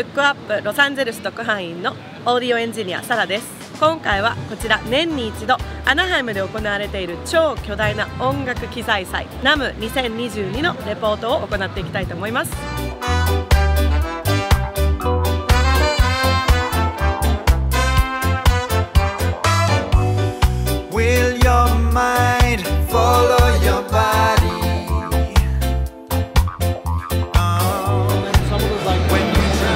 フックアップロサンゼルス特派員のオーディオエンジニアサラです。今回はこちら年に一度アナハイムで行われている超巨大な音楽機材祭 NAMM2022 のレポートを行っていきたいと思います。Will your mind follow your body?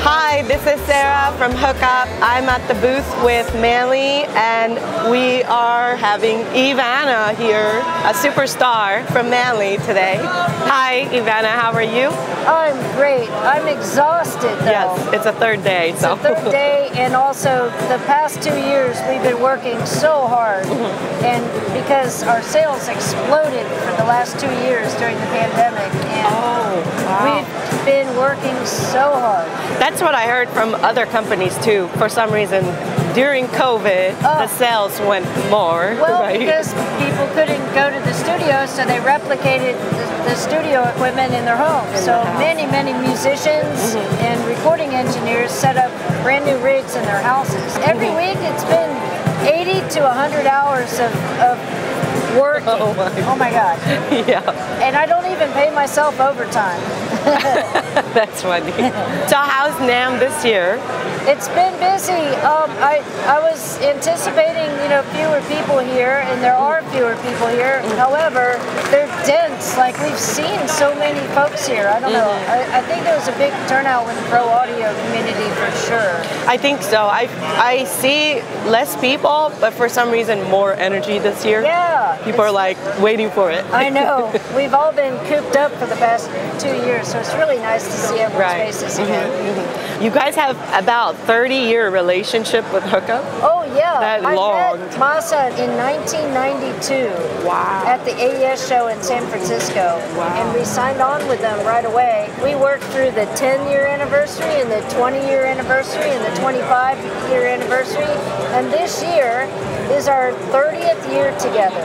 Hi, this is Sarah from Hookup. I'm at the booth with Manley and we are having Ivana here, a superstar from Manley today. Hi Ivana, how are you? I'm great. I'm exhausted though. Yes, it's a third day. It's a third day, and also the past 2 years we've been working so hard, and because our sales exploded for the last 2 years during the pandemic, and we've been working so hard. That's what I heard from other companies too. For some reason, during COVID, the sales went more. Well, right? because people couldn't go to the studio, so they replicated the studio equipment in their homes. So many musicians and recording engineers set up brand new rigs in their houses. Every week it's been 80 to 100 hours of working. Oh my God. Yeah. And I don't even pay myself overtime. That's funny. So how's NAMM this year? It's been busy. I was anticipating, fewer people here, and there are fewer people here. However, they're dense. Like, we've seen so many folks here. I don't know. I think there was a big turnout with the pro audio community for sure. I think so. I see less people, but for some reason more energy this year. Yeah. People are like waiting for it. I know. We've all been cooped up for the past 2 years, so it's really nice to see everyone's faces again. You guys have about 30-year relationship with Hookup? Oh yeah. That I long. met Masa in 1992. Wow. At the AES show in San Francisco. Wow. And we signed on with them right away. We worked through the 10-year anniversary and the 20-year anniversary and the 25-year anniversary. And this year is our 30th year together.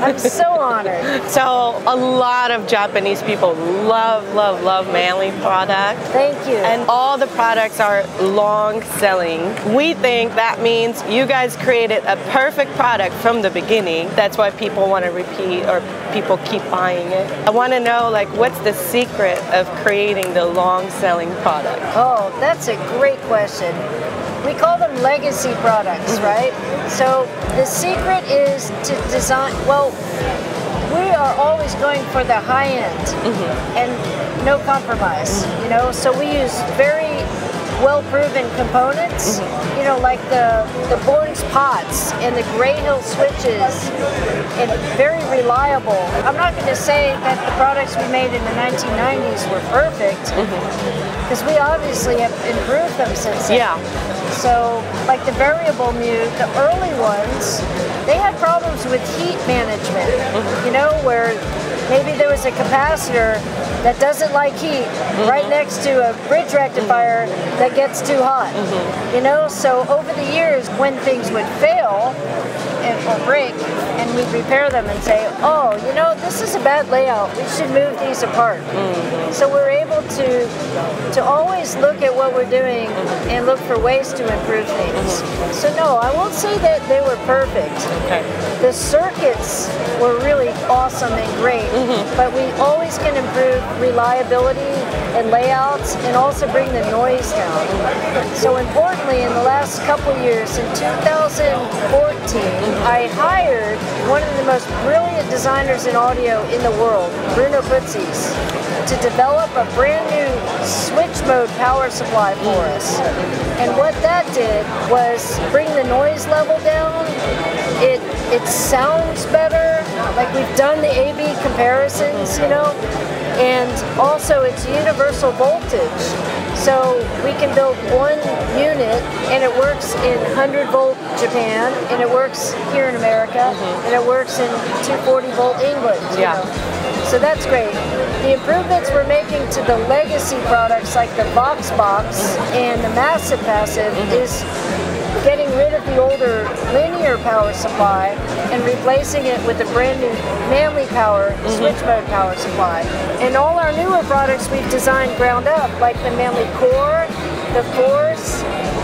I'm so honored. So a lot of Japanese people love Manley products. Thank you. And all the products are long selling. We think that means you guys created a perfect product from the beginning. That's why people want to repeat, or people keep buying it. I want to know, like, what's the secret of creating the long selling product? Oh, that's a great question. We call them legacy products, right? So the secret is to design, well, we are always going for the high end and no compromise, so we use very well-proven components, like the Born's pots and the Gray switches, and very reliable. I'm not going to say that the products we made in the 1990s were perfect, because we obviously have improved them since then. Yeah. So, like the variable mute, the early ones, they had problems with heat management, where maybe there was a capacitor that doesn't like heat right next to a bridge rectifier that gets too hot. So over the years, when things would fail or break, and we'd repair them and say, oh, this is a bad layout, we should move these apart. So we're able to always look at what we're doing and look for ways to improve things. So no, I won't say that they were perfect. Okay. The circuits were really awesome and great, but we always can improve reliability and layouts, and also bring the noise down. So importantly, in the last couple years, in 2014, I hired one of the most brilliant designers in audio in the world, Bruno Putzis, to develop a brand new switch mode power supply for us. And what that did was bring the noise level down. It sounds better, like we've done the A/B comparisons, and also it's universal voltage. So we can build one unit, and it works in 100 volt Japan, and it works here in America, and it works in 240 volt England. So that's great. The improvements we're making to the legacy products like the Box and the Massive Passive is getting rid of the older linear power supply and replacing it with a brand new Manley power switch mode power supply. And all our newer products we've designed ground up, like the Manley Core the Force,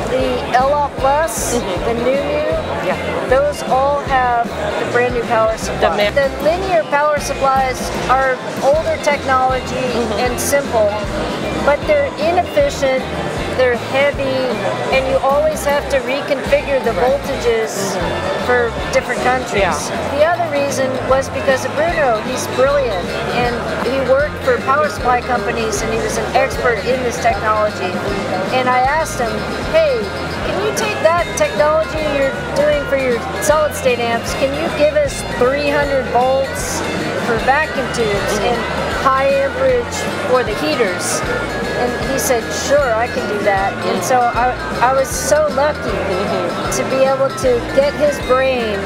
the LL Plus, the New, those all have the brand new power supply. The linear power supplies are older technology and simple, but they're inefficient, they're heavy, and you always have to reconfigure the voltages for different countries. The other reason was because of Bruno. He's brilliant, and he worked for power supply companies, and he was an expert in this technology. And I asked him, hey, can you take that technology you're doing for your solid state amps, can you give us 300 volts for vacuum tubes and high amperage for the heaters? And he said, sure, I can do that. And so I was so lucky to be able to get his brain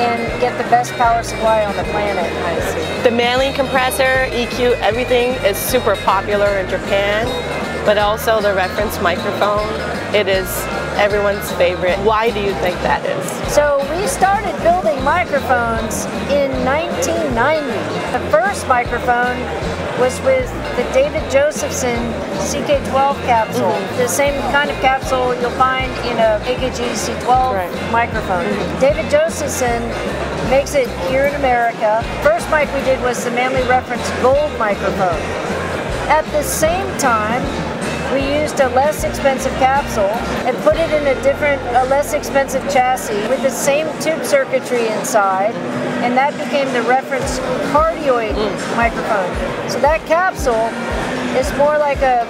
and get the best power supply on the planet. I see. The Manley compressor, EQ, everything is super popular in Japan, but also the reference microphone, it is everyone's favorite. Why do you think that is? So we started building microphones in 1990. The first microphone was with the David Josephson CK12 capsule. The same kind of capsule you'll find in a AKG C12 microphone. David Josephson makes it here in America. First mic we did was the Manley Reference Gold microphone. At the same time, we used a less expensive capsule and put it in a less expensive chassis with the same tube circuitry inside, and that became the reference Cardioid microphone. So that capsule is more like a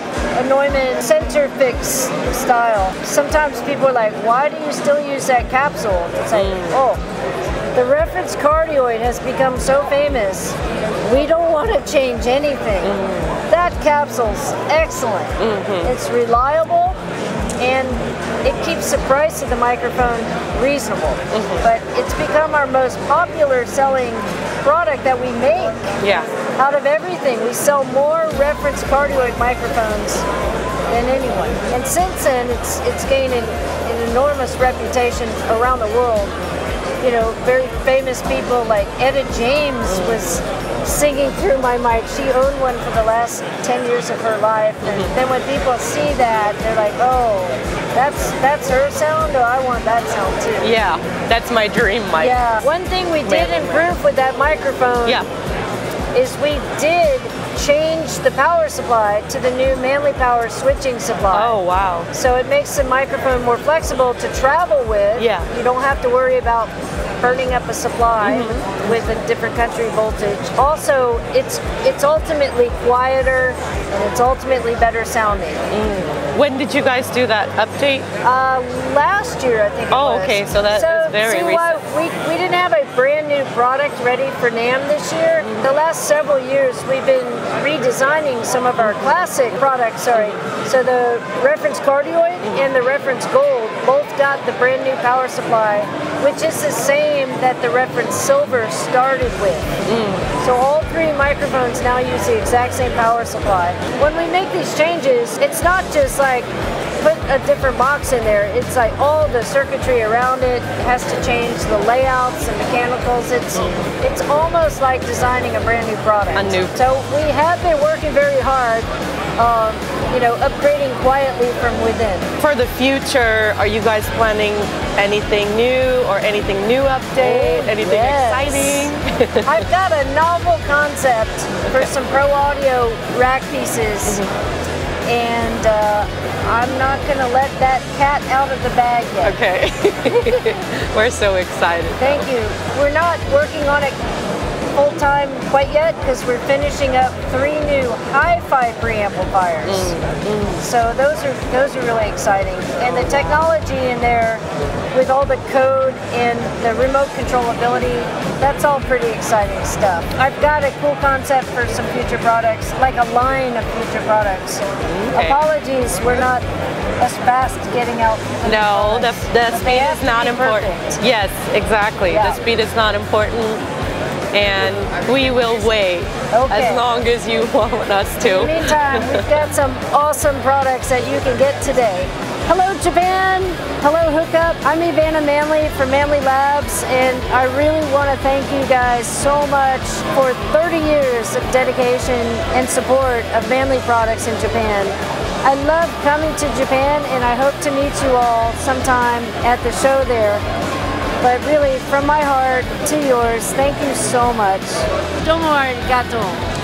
Neumann center fix style. Sometimes people are like, why do you still use that capsule? It's like, oh, the reference Cardioid has become so famous, we don't want to change anything. That capsule's excellent. It's reliable, and it keeps the price of the microphone reasonable. But it's become our most popular selling product that we make. Out of everything, we sell more reference Cardioid microphones than anyone. And since then, it's gained an enormous reputation around the world. You know, very famous people like Etta James was singing through my mic. She owned one for the last 10 years of her life. And then when people see that, they're like, oh, that's her sound? Oh, I want that sound too. Yeah, that's my dream mic. Yeah. One thing we did improve with that microphone is we did change the power supply to the new Manley Power switching supply. Oh, wow. So it makes the microphone more flexible to travel with. You don't have to worry about burning up a supply with a different country voltage. Also, it's ultimately quieter and it's ultimately better sounding. When did you guys do that update? Last year, I think it was. Oh, okay, so that is very recent. We didn't have a brand new product ready for NAMM this year. The last several years, we've been redesigning some of our classic products, So the reference Cardioid and the reference Gold both got the brand new power supply, which is the same that the reference Silver started with. So all three microphones now use the exact same power supply. When we make these changes, it's not just like put a different box in there. It's like all the circuitry around it has to change, the layouts and mechanicals. It's almost like designing a brand new product. So we have been working very hard, you know, upgrading quietly from within. For the future, are you guys planning anything new or anything new update? Anything exciting? I've got a novel concept for some pro audio rack pieces. And I'm not going to let that cat out of the bag yet. Okay. We're so excited. Thank you. We're not working on it full-time quite yet because we're finishing up 3 new hi-fi preamplifiers. So those are really exciting. And the technology in there with all the code and the remote controllability, that's all pretty exciting stuff. I've got a cool concept for some future products, like a line of future products. Apologies, we're not as fast getting out. No, the speed is not important. Yes, exactly. The speed is not important. And we will wait as long as you want us to. In the meantime, we've got some awesome products that you can get today. Hello Japan, hello Hookup. I'm Ivana Manley from Manley Labs, and I really want to thank you guys so much for 30 years of dedication and support of Manley products in Japan. I love coming to Japan, and I hope to meet you all sometime at the show there. But really, from my heart to yours, thank you so much. どうもありがとう。